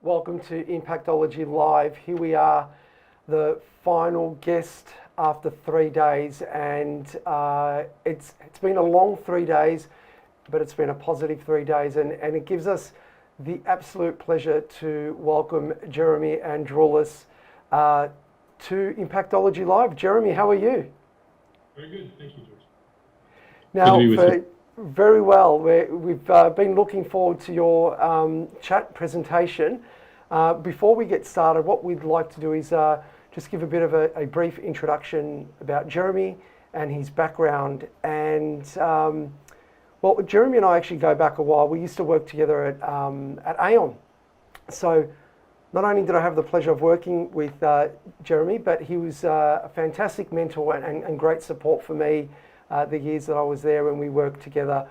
Welcome to Impactology Live. Here we are, the final guest after 3 days, and it's been a long 3 days, but it's been a positive 3 days, and it gives us the absolute pleasure to welcome Jeremy Andrulis to Impactology Live. Jeremy, how are you? Very good, thank you, George. Now, very well. We've been looking forward to your chat presentation. Before we get started, what we'd like to do is just give a bit of a brief introduction about Jeremy and his background. And well, Jeremy and I actually go back a while. We used to work together at Aon. So not only did I have the pleasure of working with Jeremy, but he was a fantastic mentor and great support for me the years that I was there when we worked together.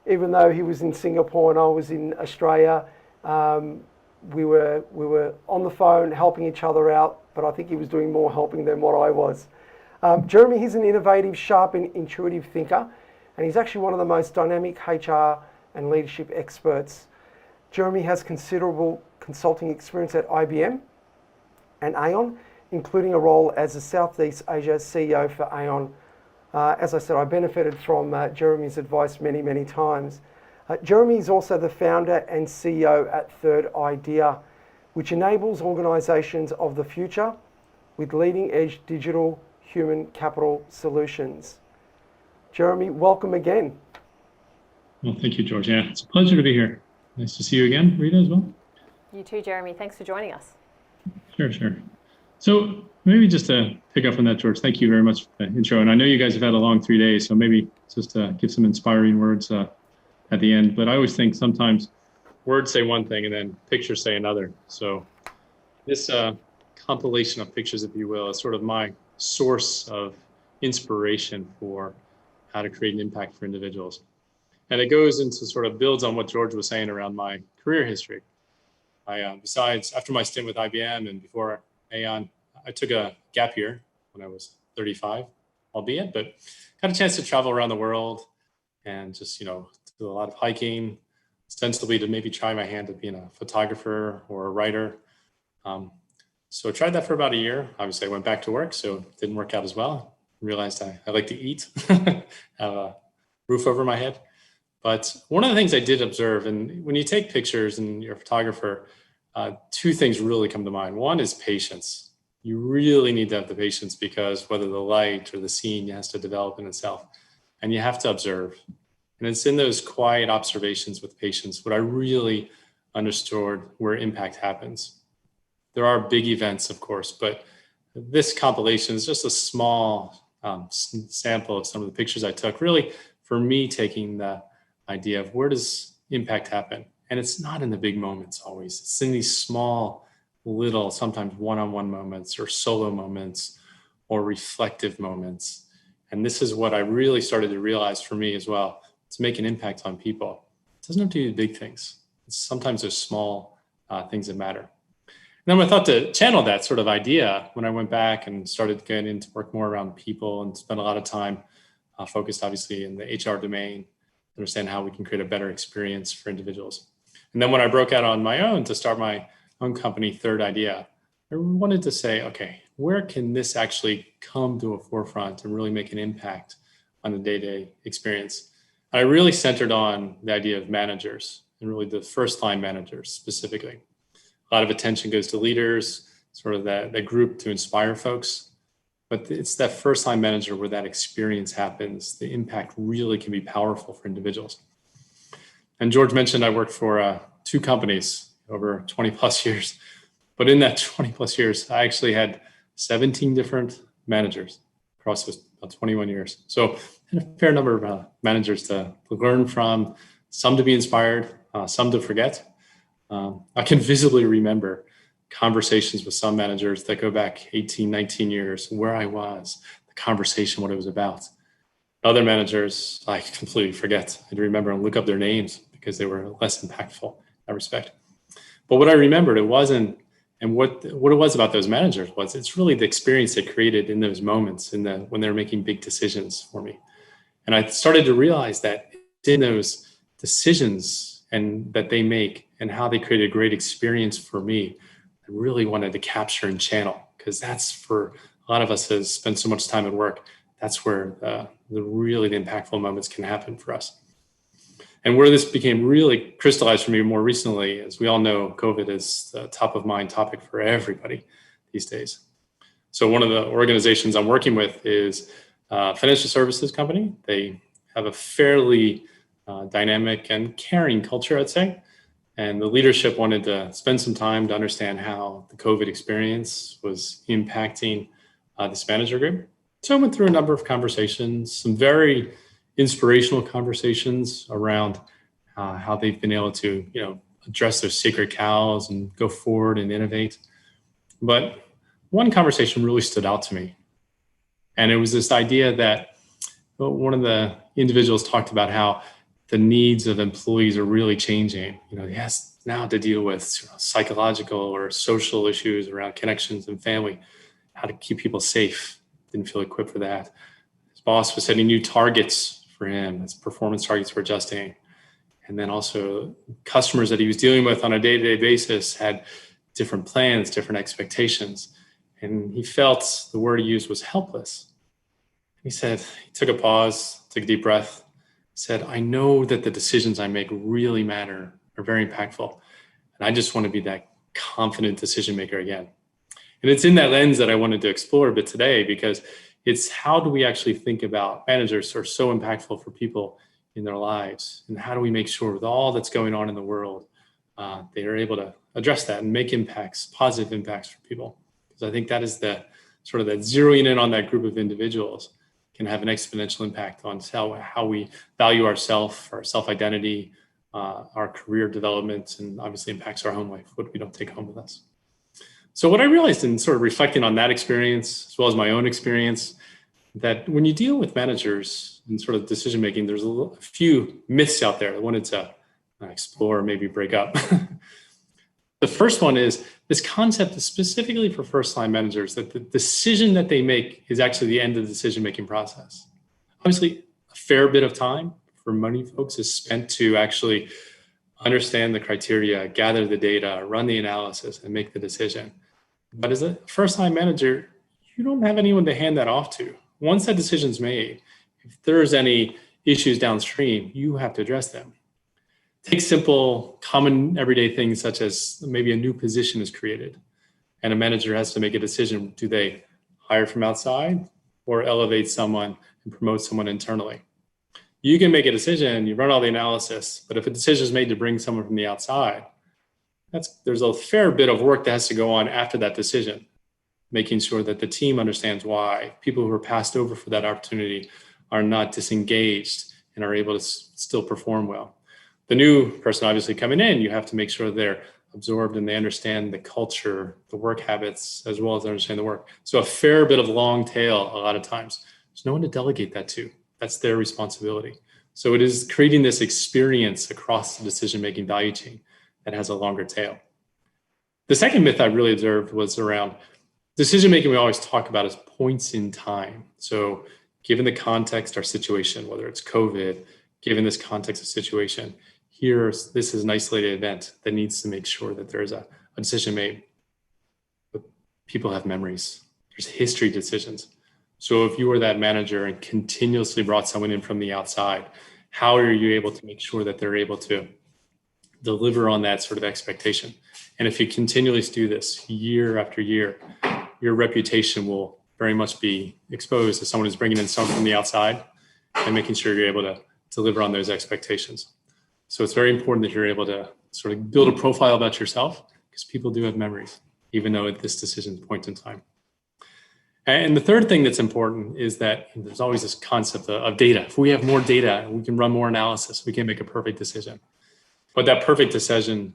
Even though he was in Singapore and I was in Australia, we were on the phone helping each other out, but I think he was doing more helping than what I was. Jeremy, he's an innovative, sharp and intuitive thinker, and he's actually one of the most dynamic HR and leadership experts. Jeremy has considerable consulting experience at IBM and Aon, including a role as the Southeast Asia CEO for Aon. As I said, I benefited from Jeremy's advice many, many times. Jeremy is also the founder and CEO at Third Idea, which enables organisations of the future with leading-edge digital human capital solutions. Jeremy, welcome again. Well, thank you, George. Yeah, it's a pleasure to be here. Nice to see you again, Rita, as well. You too, Jeremy. Thanks for joining us. Sure. So maybe just to pick up on that, George, thank you very much for the intro. And I know you guys have had a long 3 days, so maybe just give some inspiring words at the end. But I always think sometimes words say one thing and then pictures say another. So this compilation of pictures, if you will, is sort of my source of inspiration for how to create an impact for individuals. And it goes into sort of builds on what George was saying around my career history. Besides, after my stint with IBM and before Aon, I took a gap year when I was 35, albeit, but got a chance to travel around the world and just, do a lot of hiking, ostensibly to maybe try my hand at being a photographer or a writer. So I tried that for about a year. Obviously, I went back to work, so it didn't work out as well. Realized I like to eat, have a roof over my head. But one of the things I did observe, and when you take pictures and you're a photographer, two things really come to mind. One is patience. You really need to have the patience because whether the light or the scene has to develop in itself, and you have to observe. And it's in those quiet observations with patience what I really understood where impact happens. There are big events, of course, but this compilation is just a small sample of some of the pictures I took, really for me taking the idea of where does impact happen? And it's not in the big moments always. It's in these small, little, sometimes one-on-one moments or solo moments or reflective moments. And this is what I really started to realize for me as well. To make an impact on people, it doesn't have to be big things. Sometimes there's small things that matter. And then I thought to channel that sort of idea when I went back and started getting into work more around people and spent a lot of time focused obviously in the HR domain, understand how we can create a better experience for individuals. And then when I broke out on my own to start my own company, Third Idea, I wanted to say, okay, where can this actually come to a forefront and really make an impact on the day-to-day experience? I really centered on the idea of managers and really the first line managers specifically. A lot of attention goes to leaders, sort of that group to inspire folks. But it's that first line manager where that experience happens. The impact really can be powerful for individuals. And George mentioned I worked for 2 companies over 20 plus years. But in that 20 plus years, I actually had 17 different managers across those about 21 years. So I had a fair number of managers to learn from, some to be inspired, some to forget. I can visibly remember conversations with some managers that go back 18, 19 years, where I was, the conversation, what it was about. Other managers, I completely forget. I had to remember and look up their names because they were less impactful in that respect. But what I remembered, it wasn't, and what it was about those managers was, it's really the experience they created in those moments, when they're making big decisions for me. And I started to realize that in those decisions and that they make and how they create a great experience for me, I really wanted to capture and channel, because that's for a lot of us that spend so much time at work. That's where the really impactful moments can happen for us. And where this became really crystallized for me more recently, as we all know, COVID is a top of mind topic for everybody these days. So one of the organizations I'm working with is a financial services company. They have a fairly dynamic and caring culture, I'd say. And the leadership wanted to spend some time to understand how the COVID experience was impacting this manager group. So I went through a number of conversations, some very inspirational conversations around how they've been able to, address their sacred cows and go forward and innovate. But one conversation really stood out to me. And it was this idea that one of the individuals talked about how the needs of employees are really changing. He has now to deal with psychological or social issues around connections and family, how to keep people safe. Didn't feel equipped for that. His boss was setting new targets for him. His performance targets were adjusting. And then also customers that he was dealing with on a day-to-day basis had different plans, different expectations. And he felt the word he used was helpless. He took a pause, took a deep breath, said, I know that the decisions I make really matter, are very impactful. And I just want to be that confident decision maker again. And it's in that lens that I wanted to explore a bit today, because it's how do we actually think about managers who are so impactful for people in their lives? And how do we make sure with all that's going on in the world, they are able to address that and make impacts, positive impacts for people? Because I think that is the sort of that zeroing in on that group of individuals can have an exponential impact on how we value ourselves, our self-identity, our career development, and obviously impacts our home life, what we don't take home with us. So what I realized in sort of reflecting on that experience, as well as my own experience, that when you deal with managers and sort of decision-making, there's a few myths out there I wanted to explore, maybe break up. The first one is this concept is specifically for first-line managers, that the decision that they make is actually the end of the decision-making process. Obviously, a fair bit of time for many folks is spent to actually understand the criteria, gather the data, run the analysis, and make the decision. But as a first-time manager, you don't have anyone to hand that off to. Once that decision's made, if there's any issues downstream, you have to address them. Take simple, common, everyday things such as maybe a new position is created, and a manager has to make a decision. Do they hire from outside or elevate someone and promote someone internally? You can make a decision, you run all the analysis, but if a decision is made to bring someone from the outside, there's a fair bit of work that has to go on after that decision, making sure that the team understands why people who are passed over for that opportunity are not disengaged and are able to still perform well. The new person obviously coming in, you have to make sure they're absorbed and they understand the culture, the work habits, as well as understand the work. So a fair bit of long tail a lot of times. There's no one to delegate that to. That's their responsibility. So it is creating this experience across the decision-making value chain that has a longer tail. The second myth I really observed was around decision-making. We always talk about as points in time. So given the context, our situation, whether it's COVID, given this context of situation, this is an isolated event that needs to make sure that there's a decision made. But people have memories. There's history decisions. So if you were that manager and continuously brought someone in from the outside, how are you able to make sure that they're able to deliver on that sort of expectation? And if you continually do this year after year, your reputation will very much be exposed as someone who's bringing in someone from the outside and making sure you're able to deliver on those expectations. So it's very important that you're able to sort of build a profile about yourself, because people do have memories, even though at this decision point in time. And the third thing that's important is that there's always this concept of data. If we have more data, we can run more analysis, we can make a perfect decision. But that perfect decision,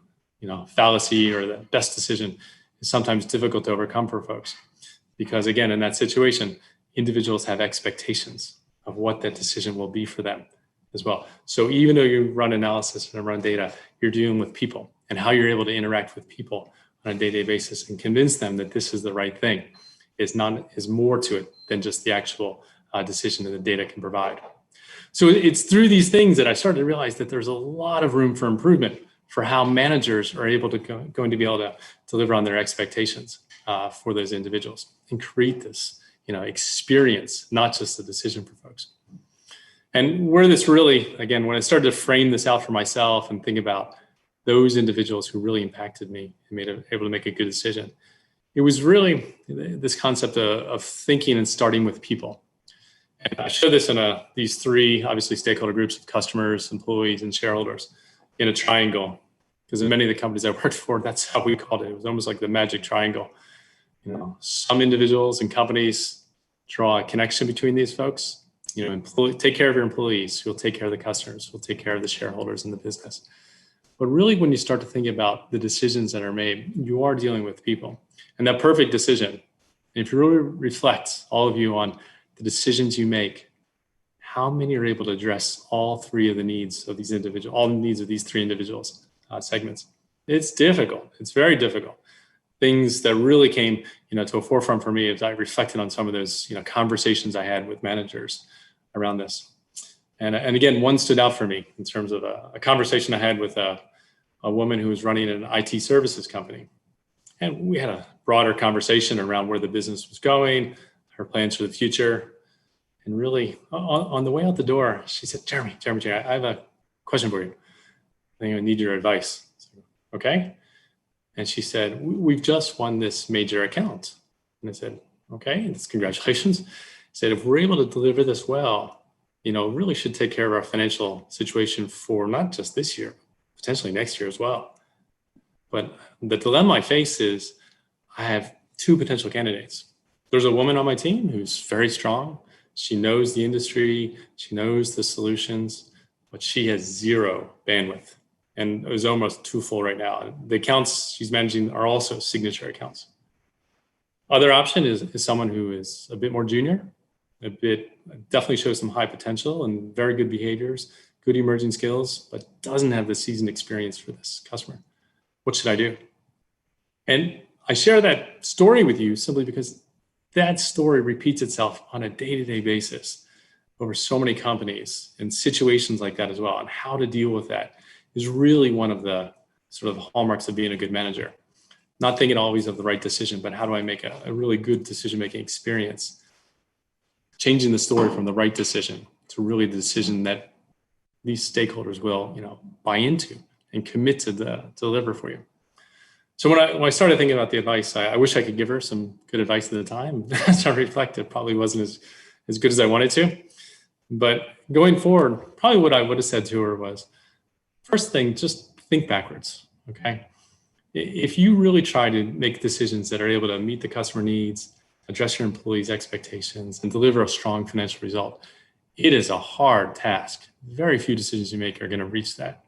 fallacy, or the best decision is sometimes difficult to overcome for folks. Because again, in that situation, individuals have expectations of what that decision will be for them as well. So even though you run analysis and run data, you're dealing with people, and how you're able to interact with people on a day-to-day basis and convince them that this is the right thing is more to it than just the actual decision that the data can provide. So it's through these things that I started to realize that there's a lot of room for improvement for how managers are able to going to be able to deliver on their expectations for those individuals and create this, experience, not just a decision for folks. And where this really, again, when I started to frame this out for myself and think about those individuals who really impacted me and able to make a good decision, it was really this concept of thinking and starting with people. And I show this in these three, obviously, stakeholder groups of customers, employees, and shareholders in a triangle. Because in many of the companies I worked for, that's how we called it. It was almost like the magic triangle. Some individuals and companies draw a connection between these folks. Take care of your employees, who will take care of the customers, who will take care of the shareholders in the business. But really, when you start to think about the decisions that are made, you are dealing with people. And that perfect decision, if you really reflect, all of you, on the decisions you make, how many are able to address all three of the needs of these individuals, all the needs of these three individuals segments? It's difficult. It's very difficult. Things that really came, to a forefront for me as I reflected on some of those, conversations I had with managers around this. And again, one stood out for me in terms of a conversation I had with a woman who was running an IT services company. And we had a broader conversation around where the business was going, her plans for the future. And really, on the way out the door, she said, Jeremy, I have a question for you. I think I need your advice. So, okay. And she said, we've just won this major account. And I said, okay, that's congratulations. I said, if we're able to deliver this well, really should take care of our financial situation for not just this year, potentially next year as well. But the dilemma I face is I have two potential candidates. There's a woman on my team who's very strong. She knows the industry, she knows the solutions, but she has zero bandwidth. And it was almost too full right now. The accounts she's managing are also signature accounts. Other option is someone who is a bit more junior, definitely shows some high potential and very good behaviors, good emerging skills, but doesn't have the seasoned experience for this customer. What should I do? And I share that story with you simply because that story repeats itself on a day-to-day basis over so many companies and situations like that as well. And how to deal with that is really one of the sort of hallmarks of being a good manager. Not thinking always of the right decision, but how do I make a really good decision-making experience? Changing the story from the right decision to really the decision that these stakeholders will, buy into and commit to deliver for you. So when I started thinking about the advice, I wish I could give her some good advice at the time. As I reflect, it probably wasn't as good as I wanted to. But going forward, probably what I would have said to her was, first thing, just think backwards, okay? If you really try to make decisions that are able to meet the customer needs, address your employees' expectations, and deliver a strong financial result, it is a hard task. Very few decisions you make are going to reach that,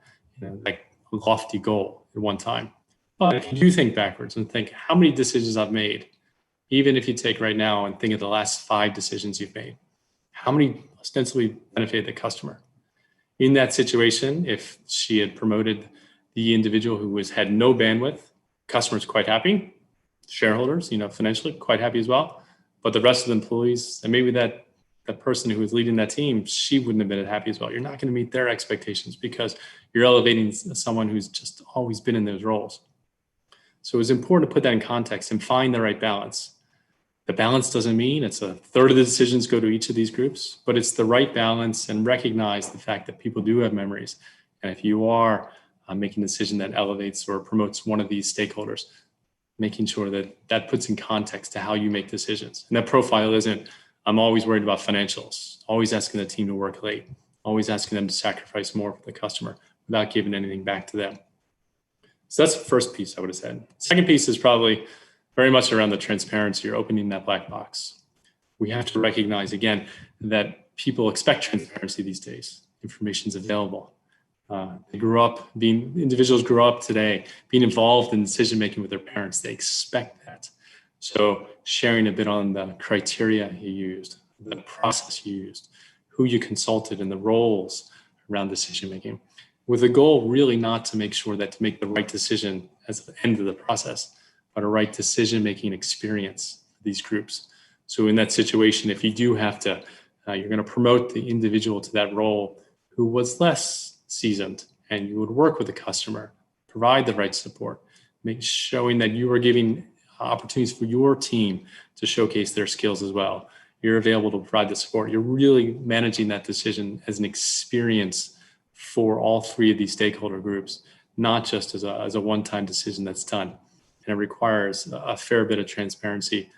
like lofty goal at one time. But if you do think backwards and think how many decisions I've made, even if you take right now and think of the last 5 decisions you've made, how many ostensibly benefited the customer? In that situation, if she had promoted the individual who had no bandwidth, customers quite happy, shareholders, financially quite happy as well. But the rest of the employees, and maybe that person who was leading that team, she wouldn't have been happy as well. You're not going to meet their expectations because you're elevating someone who's just always been in those roles. So it's important to put that in context and find the right balance. The balance doesn't mean it's a third of the decisions go to each of these groups, but it's the right balance, and recognize the fact that people do have memories. And if you are making a decision that elevates or promotes one of these stakeholders, making sure that puts in context to how you make decisions. And that profile isn't, I'm always worried about financials, always asking the team to work late, always asking them to sacrifice more for the customer without giving anything back to them. So that's the first piece I would have said. Second piece is probably very much around the transparency or opening that black box. We have to recognize, again, that people expect transparency these days. Information's available. Individuals grow up today being involved in decision-making with their parents. They expect that. So sharing a bit on the criteria you used, the process you used, who you consulted, and the roles around decision-making, with the goal really not to make sure that to make the right decision as the end of the process, but a right decision-making experience for these groups. So in that situation, if you do have to You're going to promote the individual to that role who was less seasoned, and you would work with the customer, provide the right support, showing that you are giving opportunities for your team to showcase their skills as well. You're available to provide the support. You're really managing that decision as an experience for all three of these stakeholder groups, not just as a one-time decision that's done. And it requires a fair bit of transparency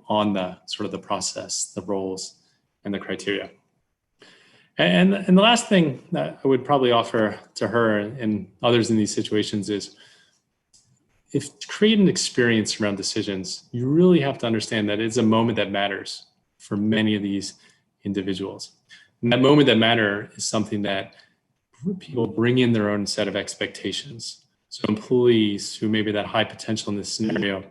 on the sort of the process, the roles, and the criteria. And the last thing that I would probably offer to her and others in these situations is, if to create an experience around decisions, you really have to understand that it's a moment that matters for many of these individuals. And that moment that matter is something that people bring in their own set of expectations. So employees who maybe that high potential in this scenario,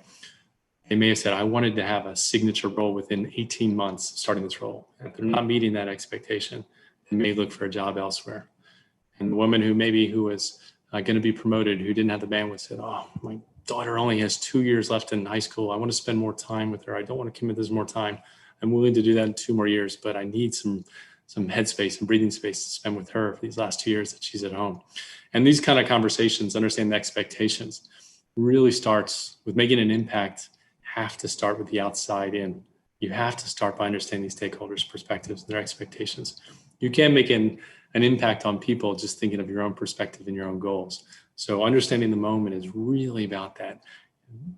they may have said, I wanted to have a signature role within 18 months of starting this role. And if they're not meeting that expectation, they may look for a job elsewhere. And the woman who was going to be promoted, who didn't have the bandwidth, said, oh, my daughter only has 2 years left in high school. I want to spend more time with her. I don't want to commit this more time. I'm willing to do that in 2 more years, but I need some headspace and breathing space to spend with her for these last 2 years that she's at home. And these kind of conversations, understanding the expectations, really starts with making an impact. Have to start with the outside in. You have to start by understanding these stakeholders' perspectives, their expectations. You can't make an impact on people just thinking of your own perspective and your own goals. So understanding the moment is really about that,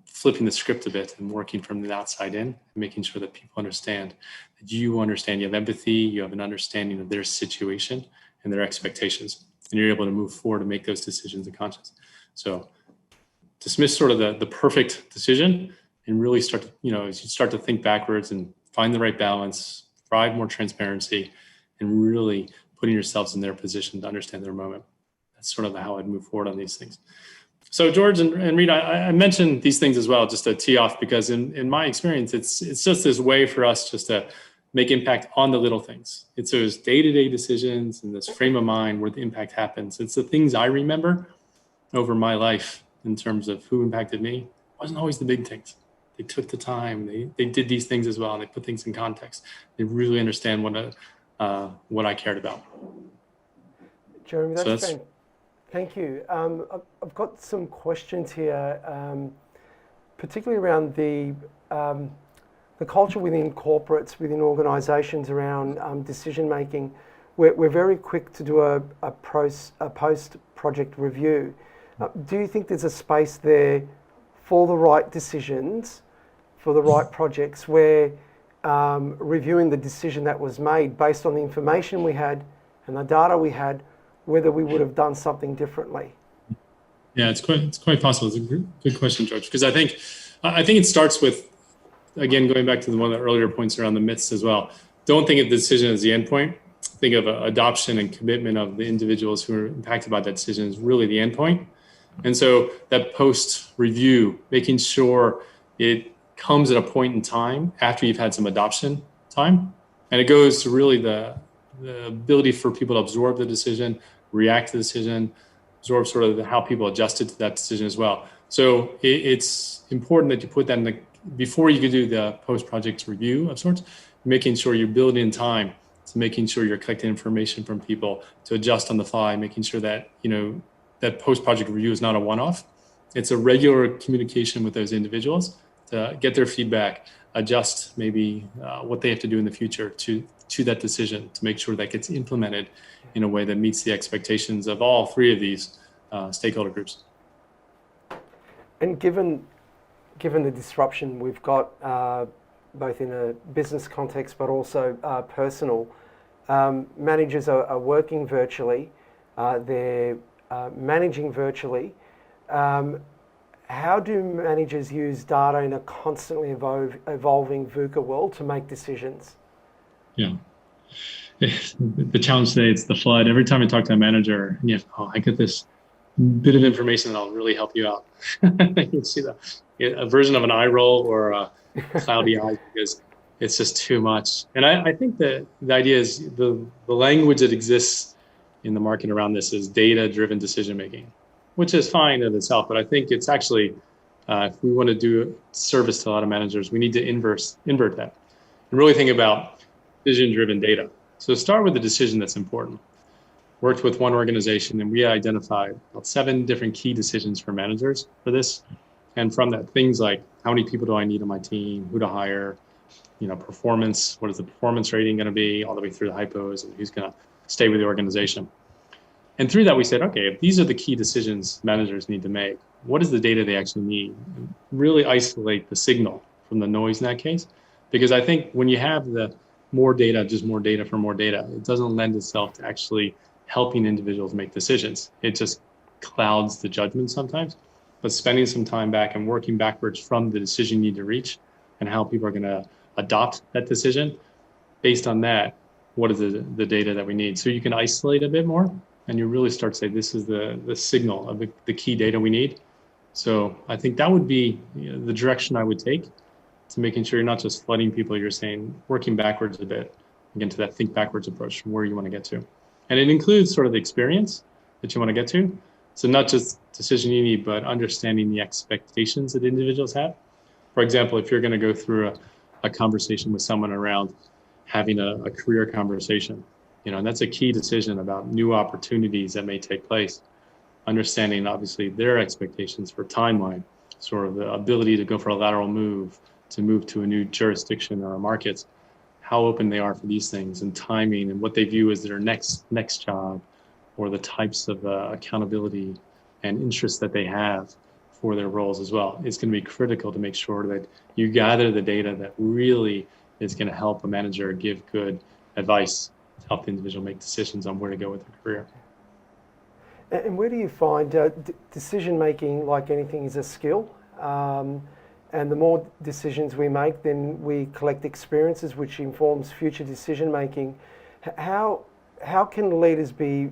flipping the script a bit and working from the outside in, making sure that people understand that you understand, you have empathy, you have an understanding of their situation and their expectations, and you're able to move forward and make those decisions in conscience. So dismiss sort of the perfect decision and really start to, as you start to think backwards and find the right balance, provide more transparency, and really putting yourselves in their position to understand their moment. That's sort of how I'd move forward on these things. So George and Rita, I mentioned these things as well, just to tee off, because in my experience, it's just this way for us just to make impact on the little things. It's those day-to-day decisions and this frame of mind where the impact happens. It's the things I remember over my life in terms of who impacted me. It wasn't always the big things. They took the time. They did these things as well, and they put things in context. They really understand what I cared about. Jeremy, that's thank you. I've got some questions here, particularly around the culture within corporates, within organisations around decision making. We're very quick to do a post-project review. Do you think there's a space there for the right decisions, for the right projects, where reviewing the decision that was made based on the information we had and the data we had, whether we would have done something differently? Yeah, it's quite possible. It's a good question, George, because I think it starts with, again, going back to one of the earlier points around the myths as well. Don't think of the decision as the end point. Think of adoption and commitment of the individuals who are impacted by that decision as really the end point. And so that post-review, making sure it comes at a point in time after you've had some adoption time. And it goes to really the ability for people to absorb the decision, react to the decision, absorb sort of how people adjusted to that decision as well. So it's important that you put that before you can do the post-project review of sorts, making sure you're building in time to making sure you're collecting information from people to adjust on the fly, making sure that, that post-project review is not a one-off. It's a regular communication with those individuals to get their feedback, adjust maybe what they have to do in the future to that decision to make sure that gets implemented in a way that meets the expectations of all three of these stakeholder groups. And given the disruption we've got, both in a business context but also personal, managers are working virtually, they're managing virtually. How do managers use data in a constantly evolving VUCA world to make decisions? Yeah. The challenge today, it's the flood. Every time I talk to a manager, I get this bit of information that'll really help you out. You see a version of an eye roll or a cloudy eye because it's just too much. And I think that the idea is the language that exists in the market around this is data-driven decision-making, which is fine in itself. But I think it's actually, if we want to do service to a lot of managers, we need to invert that and really think about decision-driven data. So start with the decision that's important. Worked with one organization and we identified about 7 different key decisions for managers for this. And from that, things like how many people do I need on my team, who to hire, performance, what is the performance rating going to be, all the way through the hypos, and who's going to stay with the organization. And through that, we said, okay, if these are the key decisions managers need to make, what is the data they actually need? Really isolate the signal from the noise in that case. Because I think when you have the more data, just more data for more data, it doesn't lend itself to actually helping individuals make decisions. It just clouds the judgment sometimes. But spending some time back and working backwards from the decision you need to reach and how people are going to adopt that decision, based on that, what is the data that we need? So you can isolate a bit more and you really start to say, this is the signal of the key data we need. So I think that would be the direction I would take, to making sure you're not just flooding people, you're saying, working backwards a bit, again, to that think backwards approach from where you want to get to. And it includes sort of the experience that you want to get to. So not just decision you need, but understanding the expectations that individuals have. For example, if you're going to go through a conversation with someone around having a career conversation, and that's a key decision about new opportunities that may take place. Understanding, obviously, their expectations for timeline, sort of the ability to go for a lateral move, to move to a new jurisdiction or a market, how open they are for these things, and timing, and what they view as their next job, or the types of accountability and interests that they have for their roles as well. It's going to be critical to make sure that you gather the data that really is going to help a manager give good advice to help the individual make decisions on where to go with their career. And where do you find decision making, like anything, is a skill? And the more decisions we make, then we collect experiences, which informs future decision making. How can leaders be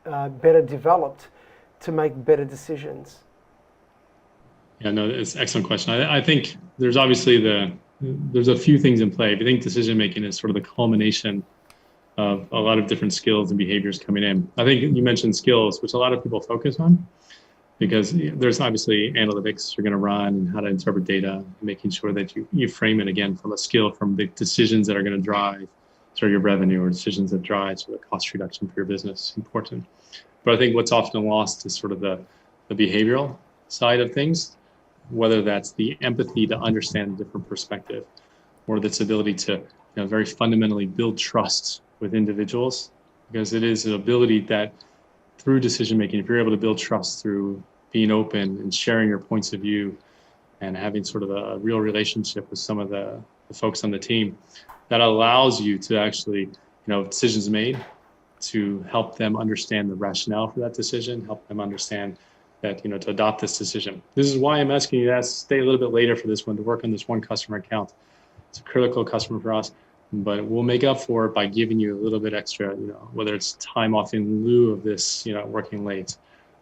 better developed to make better decisions? Yeah, no, it's an excellent question. I think there's obviously there's a few things in play. I think decision making is sort of the culmination of a lot of different skills and behaviors coming in. I think you mentioned skills, which a lot of people focus on, because there's obviously analytics you're going to run and how to interpret data, making sure that you frame it again from a skill, from the decisions that are going to drive sort of your revenue, or decisions that drive sort of cost reduction for your business. Important. But I think what's often lost is sort of the behavioral side of things, whether that's the empathy to understand a different perspective, or this ability to very fundamentally build trust with individuals, because it is an ability that through decision making, if you're able to build trust through being open and sharing your points of view and having sort of a real relationship with some of the folks on the team, that allows you to actually, decisions made, to help them understand the rationale for that decision, help them understand that, to adopt this decision. This is why I'm asking you to stay a little bit later for this one, to work on this one customer account. It's a critical customer for us, but we'll make up for it by giving you a little bit extra, whether it's time off in lieu of this, working late,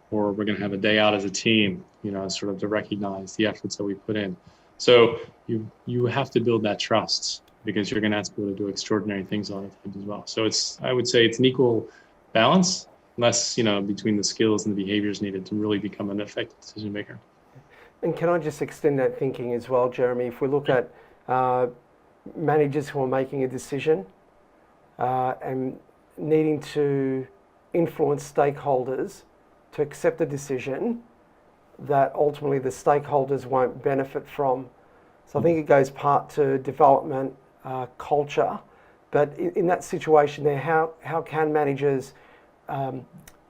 or we're going to have a day out as a team, sort of to recognize the efforts that we put in. So you have to build that trust, because you're going to ask people to do extraordinary things on it as well. So I would say it's an equal balance, less, between the skills and the behaviors needed to really become an effective decision maker. And can I just extend that thinking as well, Jeremy? If we look at managers who are making a decision and needing to influence stakeholders to accept a decision that ultimately the stakeholders won't benefit from. So I think it goes part to development, culture, but in that situation there, how can managers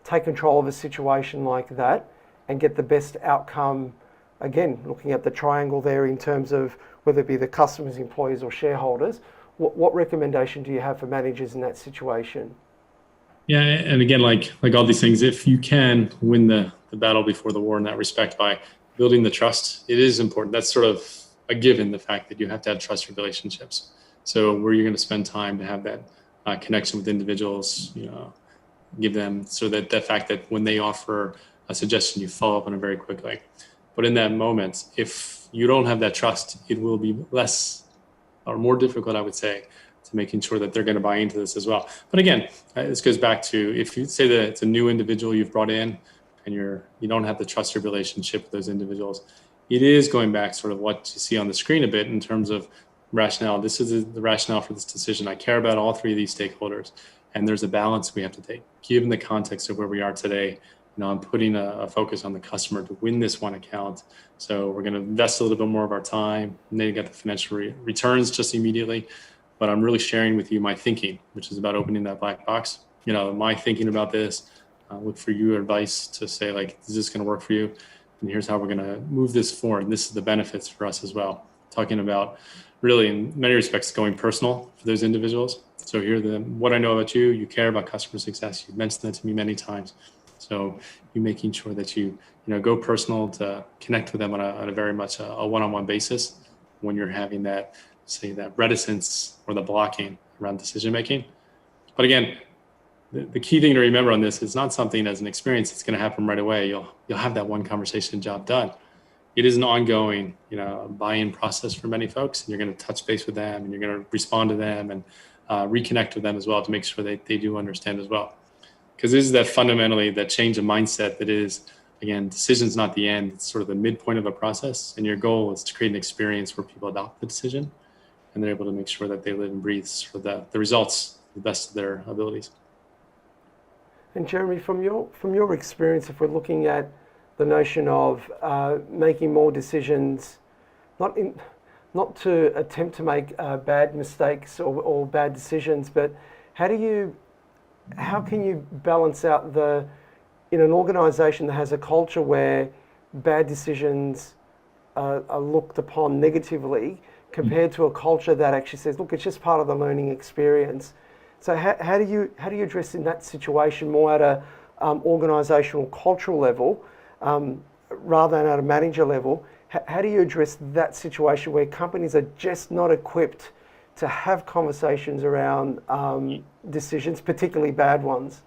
take control of a situation like that and get the best outcome? Again, looking at the triangle there in terms of whether it be the customers, employees, or shareholders, what recommendation do you have for managers in that situation? Yeah, and again, like all these things, if you can win the battle before the war in that respect by building the trust, it is important. That's sort of a given, the fact that you have to have trusted relationships. So where you're going to spend time to have that connection with individuals, give them, so that the fact that when they offer a suggestion, you follow up on it very quickly. But in that moment, if you don't have that trust, it will be less or more difficult, I would say, to making sure that they're going to buy into this as well. But again, this goes back to, if you say that it's a new individual you've brought in and you don't have the trusted relationship with those individuals, it is going back sort of what you see on the screen a bit in terms of rationale. This is the rationale for this decision. I care about all three of these stakeholders, and there's a balance we have to take. Given the context of where we are today, I'm putting a focus on the customer to win this one account. So we're going to invest a little bit more of our time, and then you get the financial returns just immediately. But I'm really sharing with you my thinking, which is about opening that black box. My thinking about this. Look for your advice to say, like, is this going to work for you? And here's how we're going to move this forward. And this is the benefits for us as well. Talking about really, in many respects, going personal for those individuals. So what I know about you. You care about customer success. You've mentioned that to me many times. So you making sure that you go personal to connect with them on a very much a one-on-one basis when you're having that reticence or the blocking around decision making. But again, the key thing to remember on this is not something as an experience that's going to happen right away. You'll have that one conversation job done. It is an ongoing buy-in process for many folks, and you're going to touch base with them, and you're going to respond to them and reconnect with them as well to make sure they do understand as well. Because this is that fundamentally that change of mindset that is, again, decision's not the end. It's sort of the midpoint of a process. And your goal is to create an experience where people adopt the decision and they're able to make sure that they live and breathe for the results, the best of their abilities. And Jeremy, from your experience, if we're looking at the notion of making more decisions, not to attempt to make bad mistakes or bad decisions, but how can you balance out in an organisation that has a culture where bad decisions are looked upon negatively compared to a culture that actually says, look, it's just part of the learning experience. So how do you address in that situation more at a organisational cultural level rather than at a manager level? How do you address that situation where companies are just not equipped to have conversations around decisions, particularly bad ones?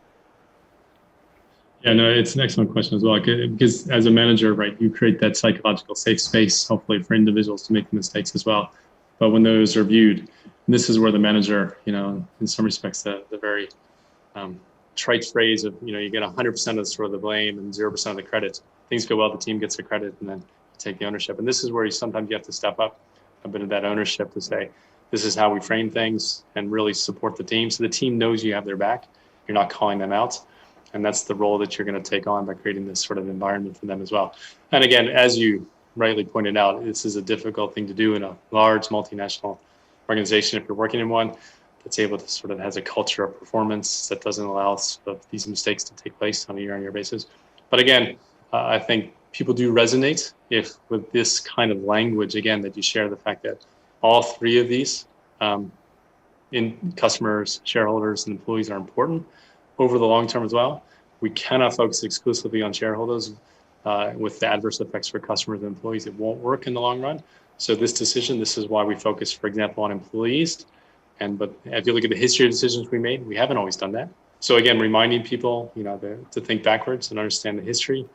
Yeah, no, it's an excellent question as well, because as a manager, right, you create that psychological safe space, hopefully, for individuals to make mistakes as well. But when those are viewed, and this is where the manager, in some respects, the very trite phrase of, you get 100% of sort of the blame and 0% of the credit. Things go well, the team gets the credit, and then you take the ownership. And this is where sometimes you have to step up a bit of that ownership to say, this is how we frame things and really support the team. So the team knows you have their back. You're not calling them out. And that's the role that you're going to take on by creating this sort of environment for them as well. And again, as you rightly pointed out, this is a difficult thing to do in a large multinational organization. If you're working in one that's able to sort of has a culture of performance that doesn't allow these mistakes to take place on a year-on-year basis. But again, I think people do resonate with this kind of language, again, that you share the fact that all three of these in customers, shareholders, and employees are important over the long term as well. We cannot focus exclusively on shareholders with the adverse effects for customers and employees. It won't work in the long run. So this is why we focus, for example, on employees. But if you look at the history of decisions we made, we haven't always done that. So again, reminding people, to think backwards and understand the history,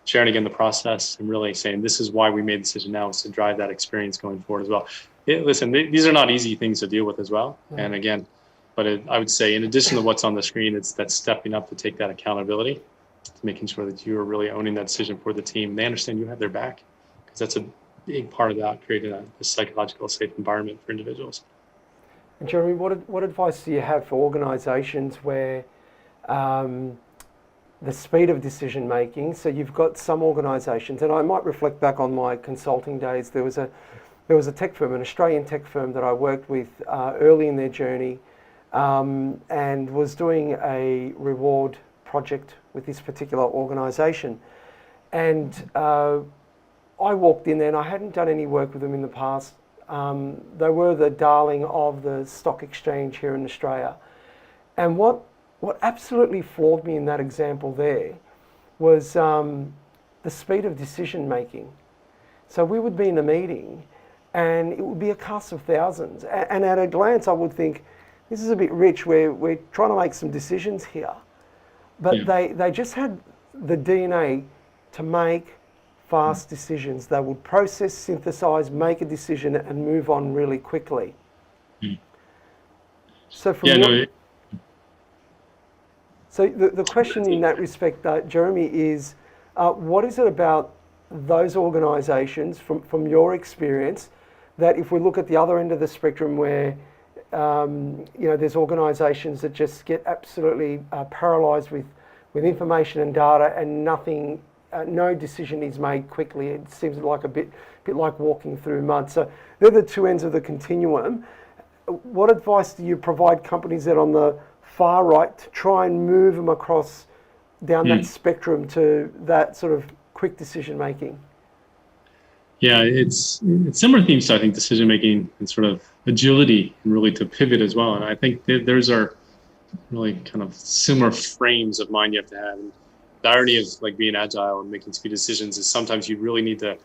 sharing again the process, and really saying this is why we made the decision now, is to drive that experience going forward as well. Listen, these are not easy things to deal with as well. Mm-hmm. And again, but I would say in addition to what's on the screen, it's that stepping up to take that accountability, to making sure that you are really owning that decision for the team. They understand you have their back, because that's a big part of that, creating a psychological safe environment for individuals. And Jeremy, what advice do you have for organisations where the speed of decision making? So you've got some organisations, and I might reflect back on my consulting days. There was a tech firm, an Australian tech firm that I worked with early in their journey, and was doing a reward project with this particular organisation. And I walked in there, and I hadn't done any work with them in the past. They were the darling of the stock exchange here in Australia. And what absolutely floored me in that example there was the speed of decision making. So we would be in a meeting, and it would be a cast of thousands. And at a glance, I would think, this is a bit rich. We're trying to make some decisions here. But they just had the DNA to make fast decisions. They would process, synthesize, make a decision, and move on really quickly. So So the question in that respect, Jeremy, is what is it about those organisations, from your experience, that if we look at the other end of the spectrum where there's organisations that just get absolutely paralysed with information and data, and nothing, no decision is made quickly. It seems like a bit like walking through mud. So they're the two ends of the continuum. What advice do you provide companies that are on the far right to try and move them across down that spectrum to that sort of quick decision making? Yeah, it's similar themes to, I think, decision making and sort of agility, and really to pivot as well. And I think those are really kind of similar frames of mind you have to have. And the irony of like being agile and making speed decisions is sometimes you really need to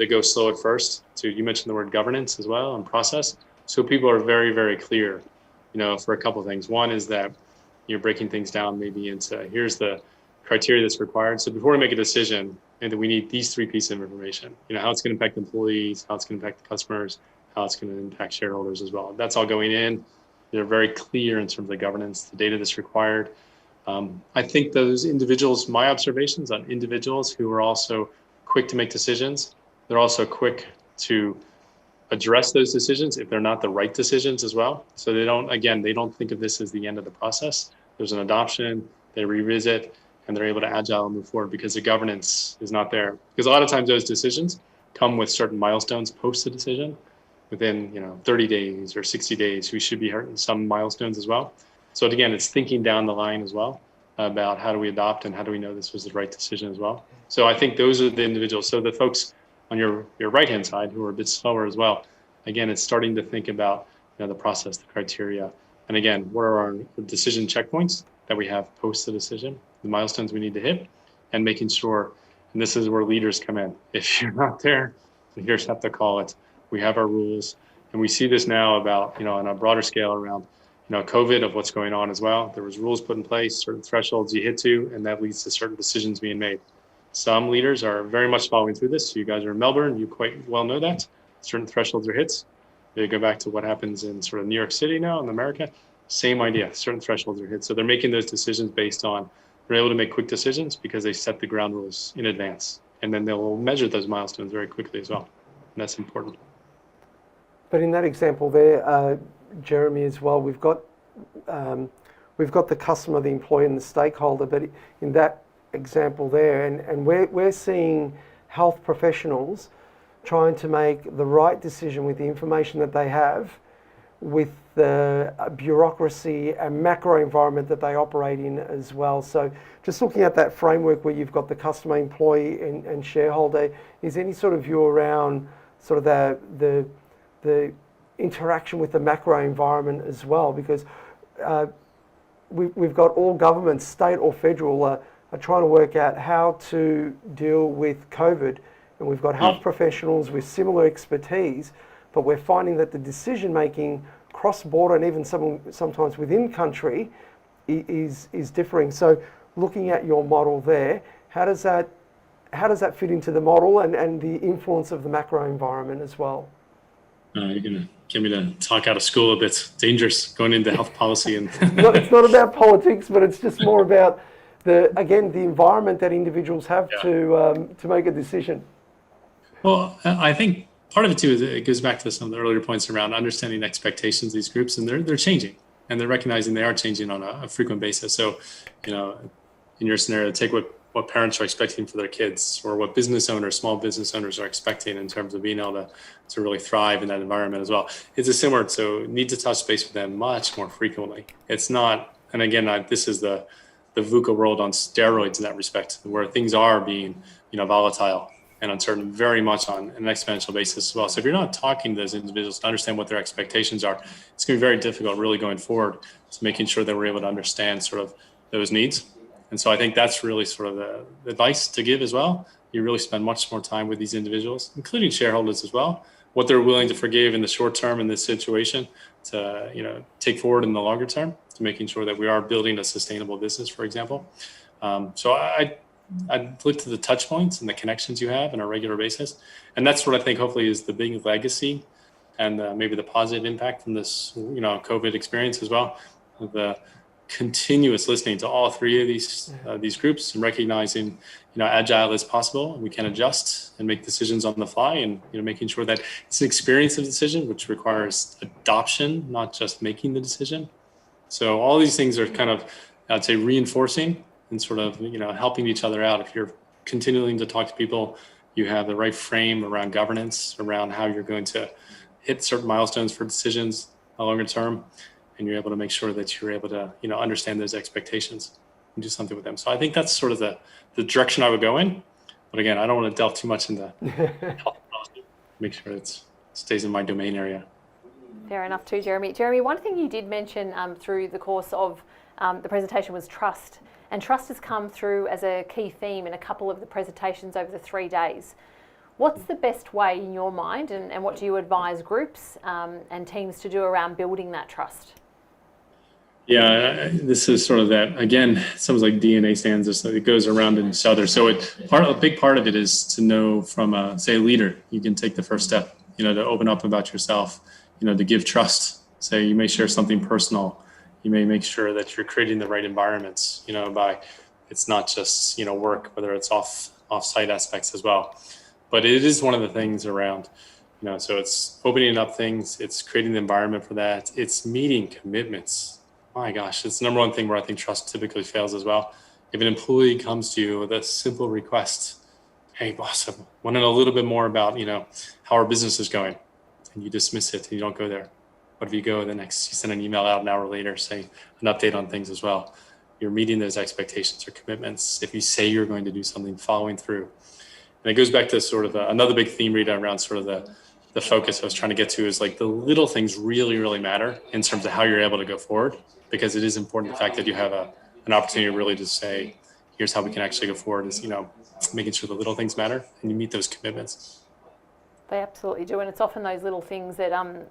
go slow at first. So you mentioned the word governance as well and process. So people are very, very clear, for a couple of things. One is that you're breaking things down maybe into here's the criteria that's required. So before we make a decision, and we need these three pieces of information, how it's going to impact employees, how it's going to impact the customers, how it's going to impact shareholders as well. That's all going in. They're very clear in terms of the governance, the data that's required. I think those individuals, my observations on individuals who are also quick to make decisions, they're also quick to address those decisions if they're not the right decisions as well. So they don't think of this as the end of the process. There's an adoption, they revisit, and they're able to agile and move forward because the governance is not there. Because a lot of times those decisions come with certain milestones post the decision. Within 30 days or 60 days, we should be hitting some milestones as well. So again, it's thinking down the line as well about how do we adopt and how do we know this was the right decision as well. So I think those are the individuals. So the folks on your right-hand side who are a bit slower as well, again, it's starting to think about the process, the criteria. And again, what are our decision checkpoints that we have post the decision, the milestones we need to hit, and making sure, and this is where leaders come in. If you're not there, here's how to call it. We have our rules, and we see this now about, on a broader scale around, COVID of what's going on as well. There was rules put in place, certain thresholds you hit to, and that leads to certain decisions being made. Some leaders are very much following through this. So you guys are in Melbourne, you quite well know that. Certain thresholds are hits. They go back to what happens in sort of New York City now in America. Same idea, certain thresholds are hit. So they're making those decisions based on, they're able to make quick decisions because they set the ground rules in advance. And then they'll measure those milestones very quickly as well. And that's important. But in that example there, Jeremy, as well, we've got the customer, the employee, and the stakeholder. But in that example there, and we're seeing health professionals trying to make the right decision with the information that they have, with the bureaucracy and macro environment that they operate in as well. So just looking at that framework where you've got the customer, employee, and shareholder, is any sort of view around sort of the interaction with the macro environment as well? Because we've got all governments, state or federal, are trying to work out how to deal with COVID. And we've got health professionals with similar expertise, but we're finding that the decision making cross-border and even sometimes within country is differing. So looking at your model there, how does that fit into the model and the influence of the macro environment as well? You're going to get me to talk out of school a bit. It's dangerous going into health policy. And it's not about politics, but it's just more about the environment that individuals have to make a decision. Well, I think part of it too is it goes back to some of the earlier points around understanding expectations of these groups, and they're changing, and they're recognizing they are changing on a frequent basis. So, in your scenario, take what parents are expecting for their kids, or what small business owners are expecting in terms of being able to really thrive in that environment as well. It's a similar, so need to touch base with them much more frequently. It's not, and again, this is the VUCA world on steroids in that respect, where things are being, volatile and uncertain very much on an exponential basis as well. So if you're not talking to those individuals to understand what their expectations are, it's going to be very difficult really going forward to making sure that we're able to understand sort of those needs. And so I think that's really sort of the advice to give as well. You really spend much more time with these individuals, including shareholders as well, what they're willing to forgive in the short term in this situation to, take forward in the longer term to making sure that we are building a sustainable business, for example. So I'd look to the touch points and the connections you have on a regular basis. And that's what I think hopefully is the big legacy and maybe the positive impact from this, COVID experience as well. The continuous listening to all three of these groups and recognizing, agile as possible, and we can adjust and make decisions on the fly, and making sure that it's an experience of decision, which requires adoption, not just making the decision. So all these things are kind of, I'd say, reinforcing and sort of helping each other out. If you're continuing to talk to people, you have the right frame around governance, around how you're going to hit certain milestones for decisions longer term, and you're able to make sure that you're able to understand those expectations and do something with them. So I think that's sort of the direction I would go in. But again, I don't want to delve too much into health policy. Make sure it stays in my domain area. Fair enough too, Jeremy. Jeremy, one thing you did mention through the course of the presentation was trust. And trust has come through as a key theme in a couple of the presentations over the 3 days. What's the best way in your mind, and what do you advise groups and teams to do around building that trust? Yeah, this is sort of that, again, sounds like DNA stands, it goes around in each other. So a big part of it is to know from, say, a leader, you can take the first step, to open up about yourself, to give trust. Say you may share something personal. You may make sure that you're creating the right environments, by, it's not just, work, whether it's off-site aspects as well. But it is one of the things around, so it's opening up things, it's creating the environment for that, it's meeting commitments. My gosh, it's the number one thing where I think trust typically fails as well. If an employee comes to you with a simple request, hey boss, I want to know a little bit more about, how our business is going, and you dismiss it and you don't go there. What if you go you send an email out an hour later saying an update on things as well? You're meeting those expectations or commitments. If you say you're going to do something, following through. And it goes back to sort of another big theme, Rita, around sort of the focus I was trying to get to is like the little things really, really matter in terms of how you're able to go forward, because it is important the fact that you have an opportunity really to say, here's how we can actually go forward is, making sure the little things matter and you meet those commitments. They absolutely do, and it's often those little things that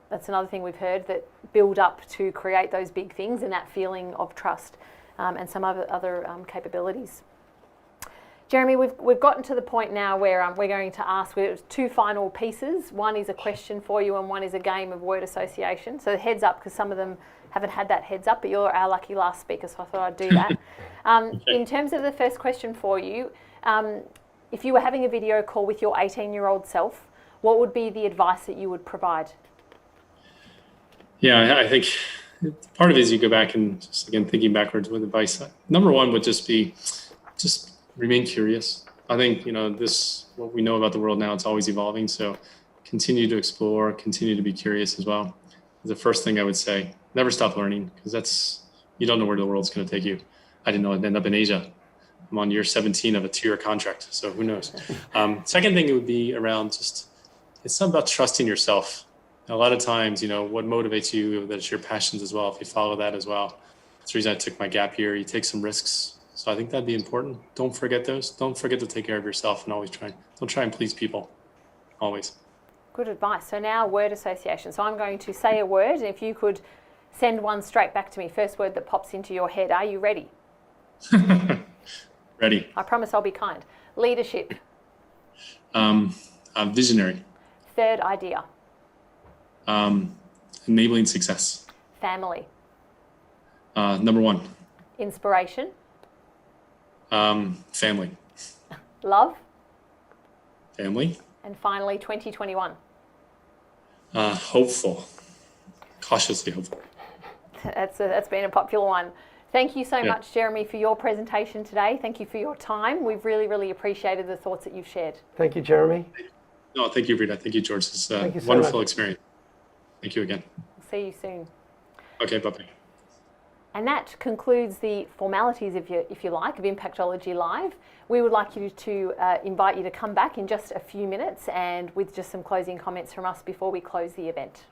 that's another thing we've heard that build up to create those big things and that feeling of trust and some other capabilities. Jeremy, we've gotten to the point now where we're going to ask two final pieces. One is a question for you and one is a game of word association. So heads up, because some of them haven't had that heads up, but you're our lucky last speaker, so I thought I'd do that. In terms of the first question for you, if you were having a video call with your 18-year-old self, what would be the advice that you would provide? Yeah, I think part of it is you go back and just, again, thinking backwards with advice. Number one would just be, just remain curious. I think, what we know about the world now, it's always evolving. So continue to explore, continue to be curious as well. The first thing I would say, never stop learning, because you don't know where the world's going to take you. I didn't know I'd end up in Asia. I'm on year 17 of a 2-year contract, so who knows? Second thing, it would be around it's not about trusting yourself. A lot of times, what motivates you, that's your passions as well, if you follow that as well. That's the reason I took my gap year. You take some risks. So I think that'd be important. Don't forget those. Don't forget to take care of yourself and don't try and please people, always. Good advice. So now word association. So I'm going to say a word, and if you could send one straight back to me, first word that pops into your head. Are you ready? Ready. I promise I'll be kind. Leadership. Visionary. Third idea. Enabling success. Family. Number one. Inspiration. Family. Love. Family. And finally, 2021. Hopeful. Cautiously hopeful. That's been a popular one. Thank you so much, Jeremy, for your presentation today. Thank you for your time. We've really, really appreciated the thoughts that you've shared. Thank you, Jeremy. No, thank you, Rita. Thank you, George. It's a so wonderful much. experience. Thank you again. See you soon. Okay, bye-bye. And that concludes the formalities, if you like, of Impactology Live. We would like you to invite you to come back in just a few minutes and with just some closing comments from us before we close the event.